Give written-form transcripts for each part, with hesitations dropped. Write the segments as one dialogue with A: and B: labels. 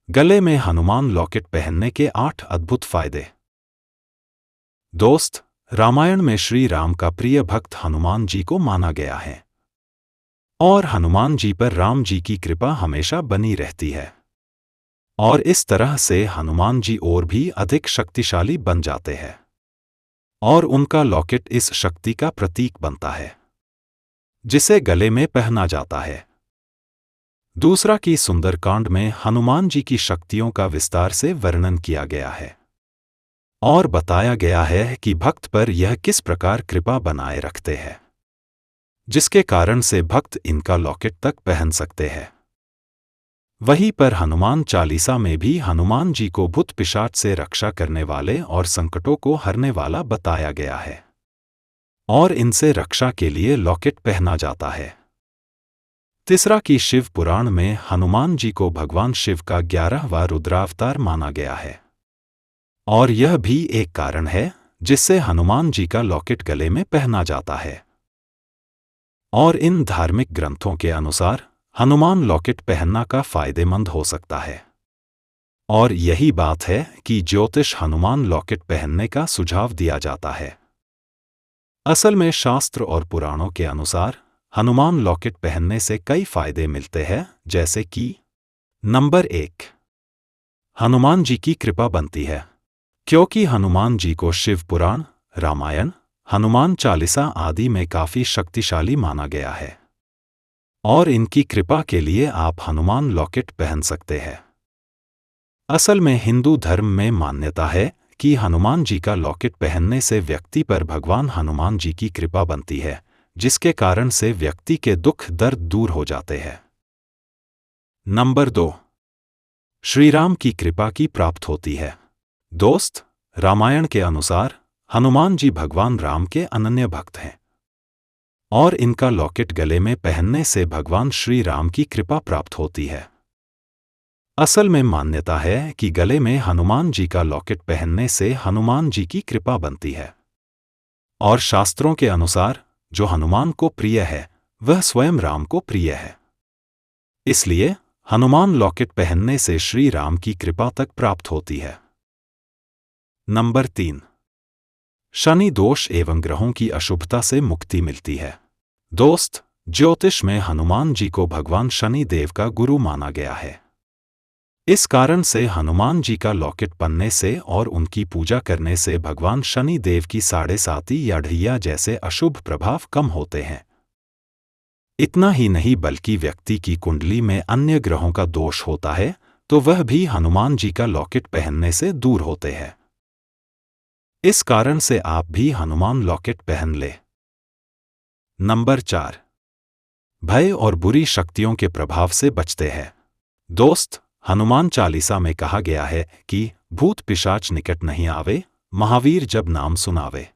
A: गले में हनुमान लॉकेट पहनने के 8 अद्भुत फायदे। दोस्त, रामायण में श्री राम का प्रिय भक्त हनुमान जी को माना गया है और हनुमान जी पर राम जी की कृपा हमेशा बनी रहती है और इस तरह से हनुमान जी और भी अधिक शक्तिशाली बन जाते हैं और उनका लॉकेट इस शक्ति का प्रतीक बनता है जिसे गले में पहना जाता है। दूसरा की सुंदरकांड में हनुमान जी की शक्तियों का विस्तार से वर्णन किया गया है और बताया गया है कि भक्त पर यह किस प्रकार कृपा बनाए रखते हैं, जिसके कारण से भक्त इनका लॉकेट तक पहन सकते हैं। वहीं पर हनुमान चालीसा में भी हनुमान जी को भूत पिशाच से रक्षा करने वाले और संकटों को हरने वाला बताया गया है और इनसे रक्षा के लिए लॉकेट पहना जाता है। तीसरा की शिव पुराण में हनुमान जी को भगवान शिव का 11वां रुद्रावतार माना गया है और यह भी एक कारण है जिससे हनुमान जी का लॉकेट गले में पहना जाता है। और इन धार्मिक ग्रंथों के अनुसार हनुमान लॉकेट पहनना का फायदेमंद हो सकता है और यही बात है कि ज्योतिष हनुमान लॉकेट पहनने का सुझाव दिया जाता है। असल में शास्त्र और पुराणों के अनुसार हनुमान लॉकेट पहनने से कई फायदे मिलते हैं, जैसे कि नंबर 1, हनुमान जी की कृपा बनती है क्योंकि हनुमान जी को शिव पुराण, रामायण, हनुमान चालीसा आदि में काफी शक्तिशाली माना गया है और इनकी कृपा के लिए आप हनुमान लॉकेट पहन सकते हैं। असल में हिंदू धर्म में मान्यता है कि हनुमान जी का लॉकेट पहनने से व्यक्ति पर भगवान हनुमान जी की कृपा बनती है, जिसके कारण से व्यक्ति के दुख दर्द दूर हो जाते हैं। नंबर 2, श्री राम की कृपा की प्राप्त होती है। दोस्त, रामायण के अनुसार हनुमान जी भगवान राम के अनन्य भक्त हैं और इनका लॉकेट गले में पहनने से भगवान श्री राम की कृपा प्राप्त होती है। असल में मान्यता है कि गले में हनुमान जी का लॉकेट पहनने से हनुमान जी की कृपा बनती है और शास्त्रों के अनुसार जो हनुमान को प्रिय है वह स्वयं राम को प्रिय है, इसलिए हनुमान लॉकेट पहनने से श्री राम की कृपा तक प्राप्त होती है। नंबर 3, शनि दोष एवं ग्रहों की अशुभता से मुक्ति मिलती है। दोस्त, ज्योतिष में हनुमान जी को भगवान शनि देव का गुरु माना गया है। इस कारण से हनुमान जी का लॉकेट पहनने से और उनकी पूजा करने से भगवान शनि देव की 7.5 या ढैया जैसे अशुभ प्रभाव कम होते हैं। इतना ही नहीं बल्कि व्यक्ति की कुंडली में अन्य ग्रहों का दोष होता है तो वह भी हनुमान जी का लॉकेट पहनने से दूर होते हैं। इस कारण से आप भी हनुमान लॉकेट पहन ले। नंबर 4, भय और बुरी शक्तियों के प्रभाव से बचते हैं। दोस्त, हनुमान चालीसा में कहा गया है कि भूत पिशाच निकट नहीं आवे, महावीर जब नाम सुनावे,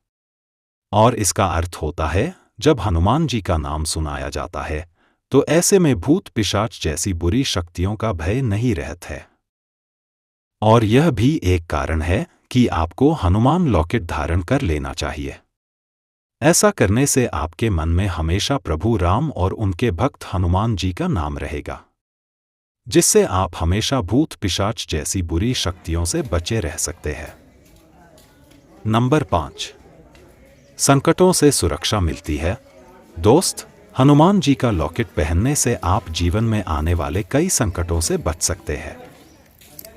A: और इसका अर्थ होता है जब हनुमान जी का नाम सुनाया जाता है तो ऐसे में भूत पिशाच जैसी बुरी शक्तियों का भय नहीं रहता है। और यह भी एक कारण है कि आपको हनुमान लॉकेट धारण कर लेना चाहिए। ऐसा करने से आपके मन में हमेशा प्रभु राम और उनके भक्त हनुमान जी का नाम रहेगा, जिससे आप हमेशा भूत पिशाच जैसी बुरी शक्तियों से बचे रह सकते हैं। नंबर 5, संकटों से सुरक्षा मिलती है। दोस्त, हनुमान जी का लॉकेट पहनने से आप जीवन में आने वाले कई संकटों से बच सकते हैं।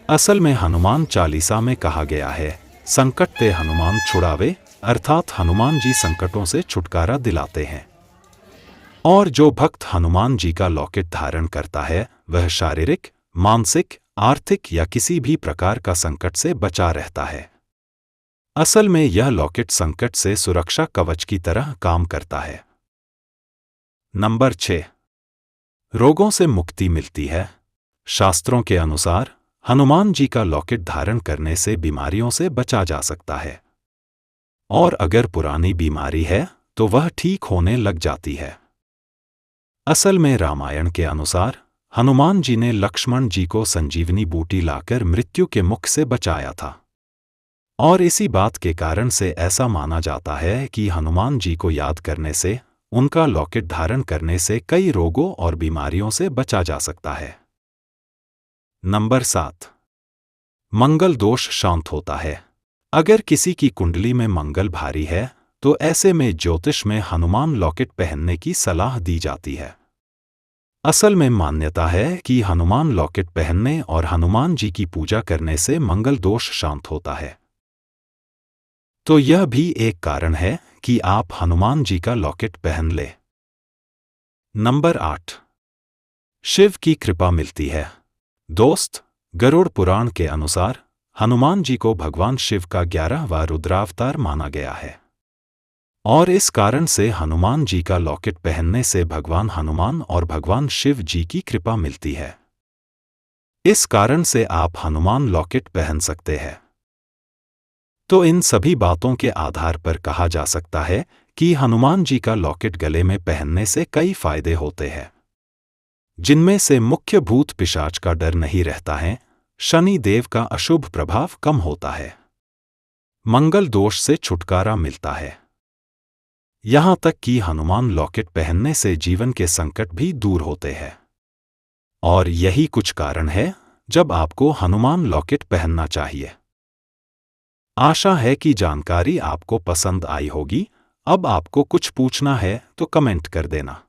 A: असल में हनुमान चालीसा में कहा गया है, संकट ते हनुमान छुड़ावे, अर्थात हनुमान जी संकटों से छुटकारा दिलाते हैं और जो भक्त हनुमान जी का लॉकेट धारण करता है वह शारीरिक, मानसिक, आर्थिक या किसी भी प्रकार का संकट से बचा रहता है। असल में यह लॉकेट संकट से सुरक्षा कवच की तरह काम करता है। नंबर 6, रोगों से मुक्ति मिलती है। शास्त्रों के अनुसार हनुमान जी का लॉकेट धारण करने से बीमारियों से बचा जा सकता है और अगर पुरानी बीमारी है तो वह ठीक होने लग जाती है। असल में रामायण के अनुसार हनुमान जी ने लक्ष्मण जी को संजीवनी बूटी लाकर मृत्यु के मुख से बचाया था और इसी बात के कारण से ऐसा माना जाता है कि हनुमान जी को याद करने से, उनका लॉकेट धारण करने से कई रोगों और बीमारियों से बचा जा सकता है। नंबर 7, मंगल दोष शांत होता है। अगर किसी की कुंडली में मंगल भारी है तो ऐसे में ज्योतिष में हनुमान लॉकेट पहनने की सलाह दी जाती है। असल में मान्यता है कि हनुमान लॉकेट पहनने और हनुमान जी की पूजा करने से मंगल दोष शांत होता है। तो यह भी एक कारण है कि आप हनुमान जी का लॉकेट पहन ले। नंबर 8, शिव की कृपा मिलती है। दोस्त, गरुड़ पुराण के अनुसार हनुमान जी को भगवान शिव का 11वां रुद्रावतार माना गया है और इस कारण से हनुमान जी का लॉकेट पहनने से भगवान हनुमान और भगवान शिव जी की कृपा मिलती है। इस कारण से आप हनुमान लॉकेट पहन सकते हैं। तो इन सभी बातों के आधार पर कहा जा सकता है कि हनुमान जी का लॉकेट गले में पहनने से कई फायदे होते हैं, जिनमें से मुख्य भूत पिशाच का डर नहीं रहता है, शनि देव का अशुभ प्रभाव कम होता है, मंगल दोष से छुटकारा मिलता है, यहां तक कि हनुमान लॉकेट पहनने से जीवन के संकट भी दूर होते हैं। और यही कुछ कारण है जब आपको हनुमान लॉकेट पहनना चाहिए। आशा है कि जानकारी आपको पसंद आई होगी। अब आपको कुछ पूछना है तो कमेंट कर देना।